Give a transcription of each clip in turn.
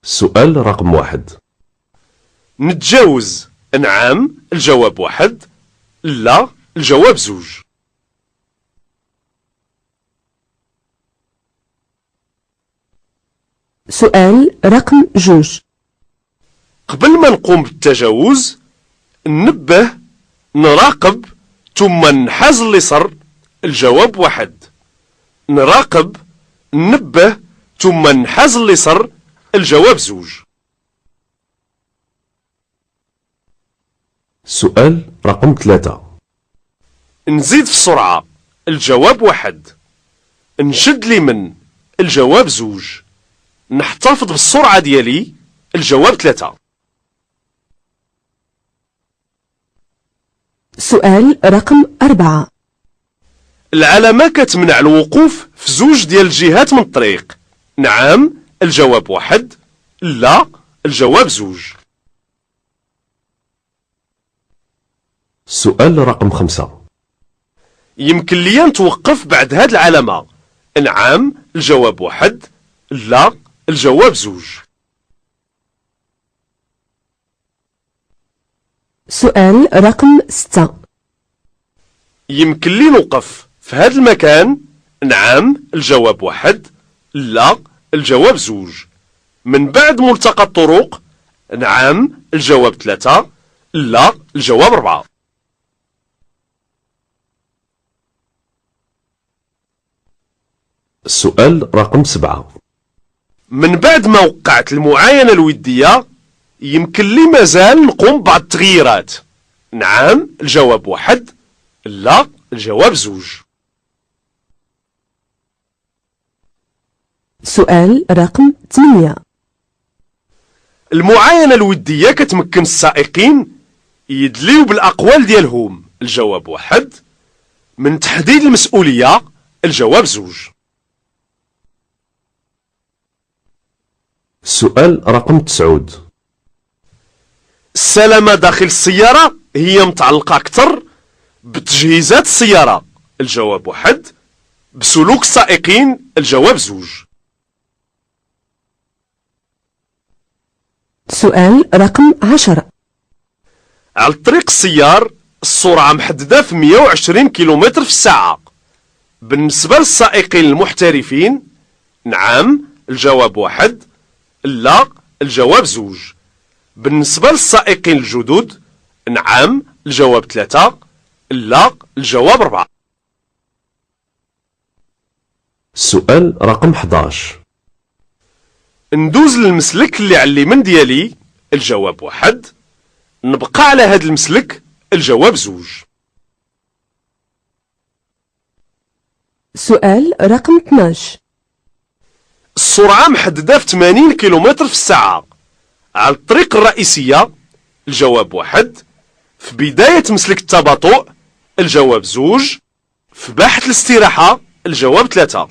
السؤال رقم 1. نتجاوز نعم الجواب 1، لا الجواب 2. سؤال رقم 2. قبل ما نقوم بالتجاوز ننبه، نراقب، ثم ننحاز اليسر الجواب 1. نراقب، ننبه، ثم ننحاز اليسر الجواب 2. السؤال رقم 3. نزيد في السرعة الجواب 1. نشد اليمين الجواب 2. نحتفظ بالسرعة ديالي الجواب 3. سؤال رقم 4. العلامة كتمنع الوقوف في 2 ديال الجهات من الطريق. نعم الجواب 1، لا الجواب 2. السؤال رقم 5. يمكن لي نتوقف بعد هاد العلامة. نعم الجواب 1، لا الجواب 2. سؤال رقم 6. يمكن لي نوقف في هاد المكان. نعم الجواب 1، لا الجواب 2. من بعد ملتقى الطرق. نعم الجواب 3، لا الجواب 4. السؤال رقم 7. من بعد ما وقعت المعاينة الودية يمكن لي مازال نقوم ببعض التغييرات. نعم الجواب 1، لا الجواب 2. سؤال رقم 8. المعاينة الودية كتمكن السائقين يدليو بالأقوال ديالهم الجواب 1، من تحديد المسؤولية الجواب 2. السؤال رقم 9. السلامة داخل السيارة هي متعلقة أكثر بتجهيزات السيارة الجواب 1، بسلوك السائقين الجواب 2. سؤال رقم 10. على الطريق السيار السرعة محددة في 120 كيلومتر في الساعة. بالنسبة للسائقين المحترفين. نعم الجواب 1، لا الجواب 2. بالنسبة للسائقين الجدد. نعم الجواب 3، لا الجواب 4. السؤال رقم 11. ندوز للمسلك اللي على اليمين ديالي الجواب 1. نبقى على هذا المسلك الجواب 2. سؤال رقم 12. السرعة محددة في 80 كيلومتر في الساعة. على الطريق الرئيسية الجواب 1. في بداية مسلك التباطؤ الجواب 2. في باحة الاستراحة الجواب 3.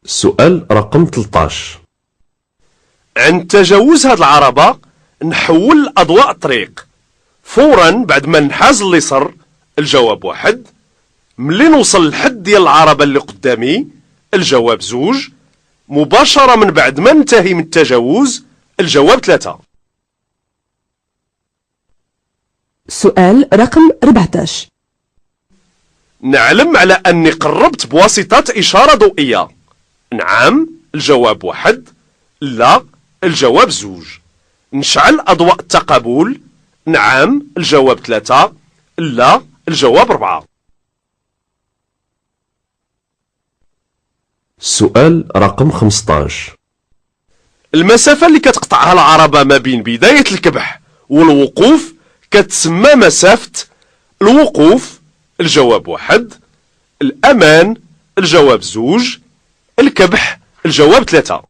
السؤال رقم 13. عند تجاوز هاد العربة نحول أضواء الطريق فورا بعد ما نحاز اليسر الجواب 1. ملي نوصل للحد ديال العربة اللي قدامي الجواب 2. مباشرة من بعد ما ننتهي من التجاوز الجواب 3. سؤال رقم 14. نعلم على أني قربت بواسطة إشارة ضوئية. نعم الجواب 1، لا الجواب 2. نشعل أضواء التقابل. نعم الجواب 3، لا الجواب 4. السؤال رقم 15. المسافة اللي كتقطعها العربة ما بين بداية الكبح والوقوف كتسمى مسافة الوقوف الجواب 1. الأمان الجواب 2. الكبح الجواب 3.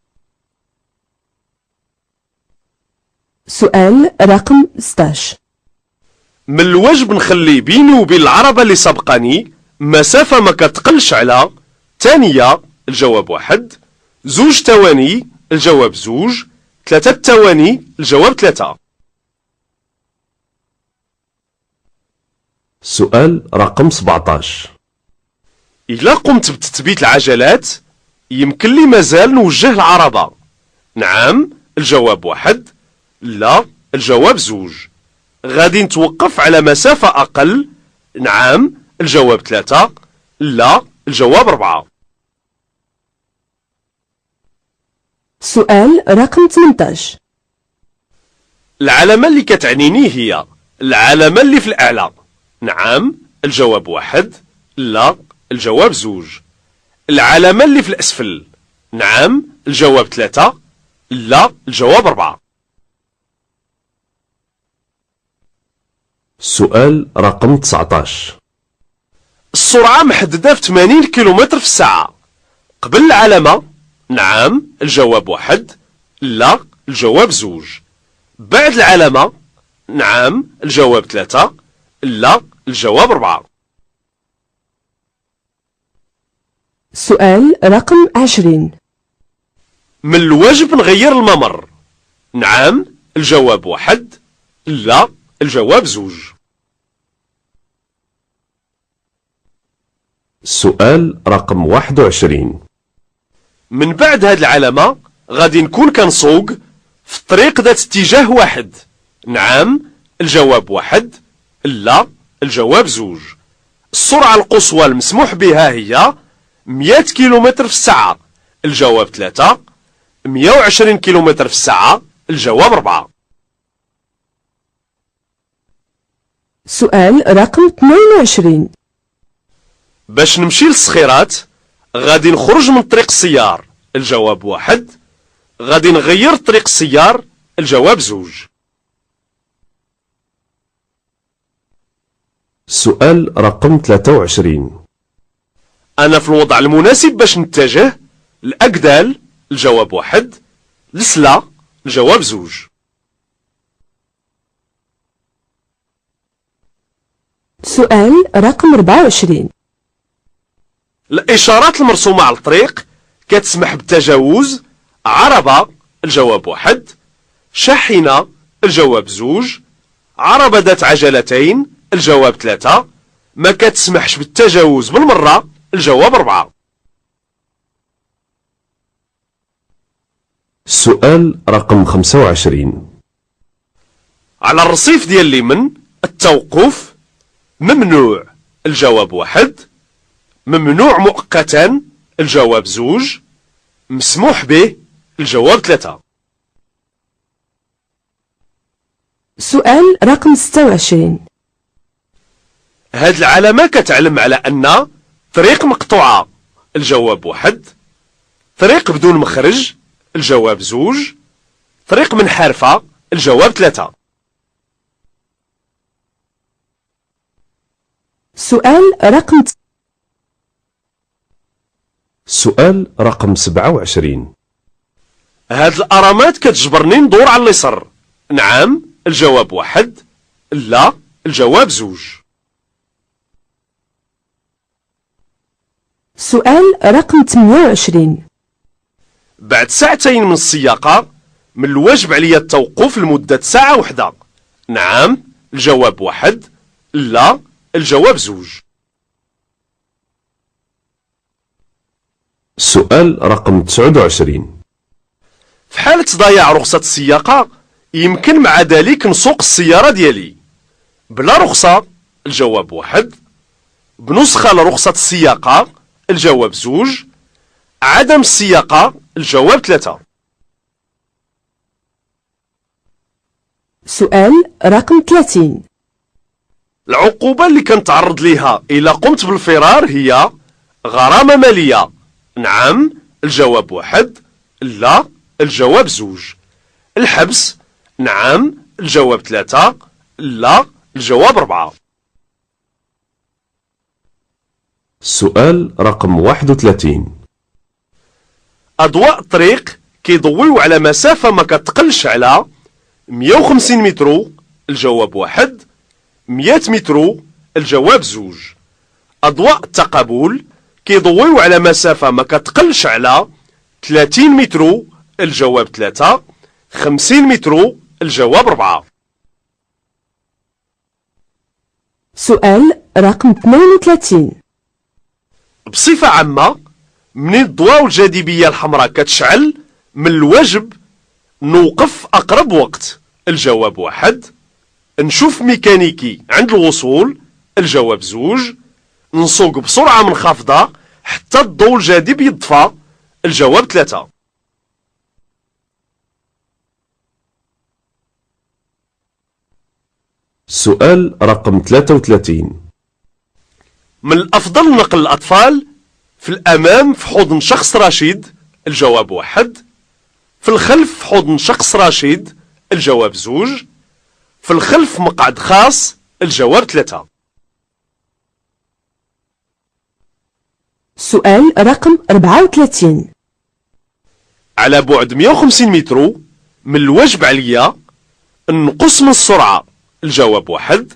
سؤال رقم 16. من الواجب نخلي بيني وبين العربة اللي سبقاني مسافة ما كتقلش على ثانية الجواب 1. 2 ثواني الجواب 2. 3 ثواني الجواب 3. سؤال رقم 17. إلا قمت بتثبيت العجلات يمكن لي مازال نوجه العربة. نعم الجواب 1. لا الجواب 2. غادي نتوقف على مسافة أقل. نعم الجواب 3. لا الجواب 4. سؤال رقم 18. العلامة اللي كتعنيني هي العلامة اللي في الأعلى. نعم الجواب 1. لا الجواب 2. العلامة اللي في الأسفل. نعم الجواب 3. لا الجواب 4. سؤال رقم 19. السرعة محددة في 80 كيلومتر في الساعة. قبل العلامة. نعم الجواب 1. لا الجواب 2. بعد العلامة. نعم الجواب 3. لا الجواب 4. سؤال رقم 20. من الواجب نغير الممر. نعم الجواب 1. لا الجواب 2. سؤال رقم 21. من بعد هاد العلامة غادي نكون كنسوق في الطريق ذات اتجاه واحد. نعم الجواب 1. لا الجواب 2. السرعة القصوى المسموح بها هي 100 كيلومتر في الساعة. الجواب 3. 120 كيلومتر في الساعة. الجواب 4. سؤال رقم 22. باش نمشي للصخيرات غادي نخرج من طريق السيار. الجواب 1. غادي نغير طريق السيار. الجواب 2. سؤال رقم 23. أنا في الوضع المناسب باش نتجه لأكدال. الجواب 1. لسلا. الجواب 2. سؤال رقم 24. الإشارات المرسومة على الطريق كتسمح بالتجاوز. عربة. الجواب 1. شاحنة. الجواب 2. عربة ذات عجلتين. الجواب 3. ما كتسمحش بالتجاوز بالمرة. الجواب 4. سؤال رقم 25. على الرصيف ديال اليمن التوقف ممنوع. الجواب 1. ممنوع مؤقتا. الجواب 2. مسموح به. الجواب 3. سؤال رقم 26. هاد العلامة كتعلم على أن طريق مقطوعة. الجواب 1. طريق بدون مخرج. الجواب 2. طريق منحرفة. الجواب 3. سؤال رقم سؤال رقم 27. هاد الأرامات كتجبرني ندور على اليسر. نعم الجواب 1. لا الجواب 2. سؤال رقم 28. بعد ساعتين من السياقة من الواجب عليا التوقف لمدة ساعة واحدة. نعم الجواب 1. لا الجواب 2. سؤال رقم 29. في حالة ضياع رخصة السياقة يمكن مع ذلك نسوق السيارة ديالي. بلا رخصة. الجواب 1. بنسخة لرخصة السياقة. الجواب 2. عدم السياقة. الجواب 3. سؤال رقم 30. العقوبة اللي كنتعرض ليها إلا قمت بالفرار هي غرامة مالية. نعم الجواب 1. لا الجواب 2. الحبس. نعم الجواب 3. لا الجواب 4. سؤال رقم 31. أضواء الطريق كيضويو على مسافة ما كتقلش على 150 متر. الجواب 1. 100 متر. الجواب 2. أضواء التقابل كيضويو على مسافة ما كتقلش على 30 متر. الجواب 3. 50 متر. الجواب 4. سؤال رقم 32. بصفة عامة منين الضوء والجاذبية الحمراء كتشعل من الواجب نوقف أقرب وقت. الجواب 1. نشوف ميكانيكي عند الوصول. الجواب 2. نسوق بسرعة منخفضة حتى الضوء الجاذب يطفى. الجواب 3. سؤال رقم 33. من الأفضل نقل الأطفال في الأمام في حضن شخص رشيد. الجواب 1. في الخلف في حضن شخص رشيد. الجواب 2. في الخلف مقعد خاص. الجواب 3. سؤال رقم 34. على بعد 150 متر من الواجب عليا نقص من السرعة. الجواب 1.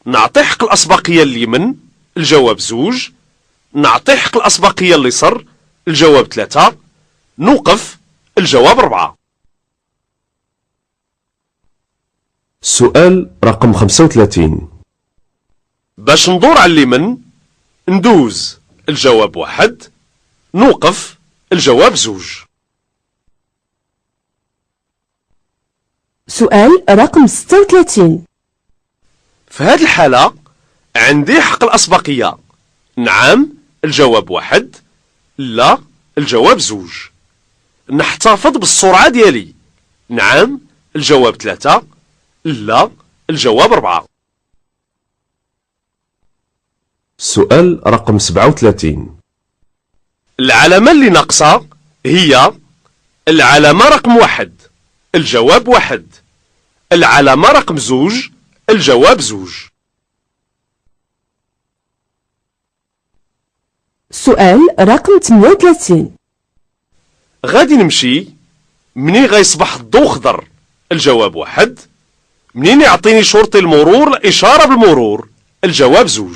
نعطي حق الأسبقية اليمن. الجواب 2. نعطي حق الأسبقية اليسر. الجواب 3. نوقف. الجواب 4. سؤال رقم 35. باش ندور على اليمن ندوز. الجواب 1. نوقف. الجواب 2. سؤال رقم 36. في هذه الحالة عندي حق الأسبقية. نعم. الجواب 1. لا. الجواب 2. نحتفظ بالسرعة ديالي. نعم. الجواب 3. لا. الجواب 4. سؤال رقم 37. العلامة اللي ناقصة هي العلامة رقم 1. الجواب 1. العلامة رقم 2. الجواب 2. سؤال رقم 38. غادي نمشي منين غيصبح الضوء خضر. الجواب 1. منين يعطيني شرطي المرور الإشارة بالمرور. الجواب 2.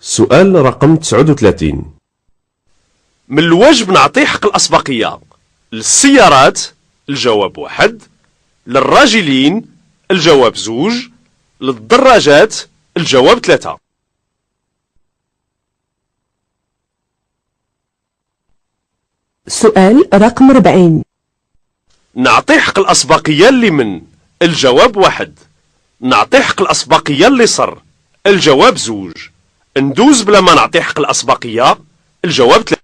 سؤال رقم 39. من الواجب نعطي حق الأسبقية للسيارات. الجواب 1. للراجلين. الجواب 2. للدراجات. الجواب 3. سؤال رقم 40. نعطي حق الأسبقية اليمن. الجواب 1. نعطي حق الأسبقية اليسر. الجواب 2. ندوز بلا ما نعطي حق الأسبقية. الجواب 3.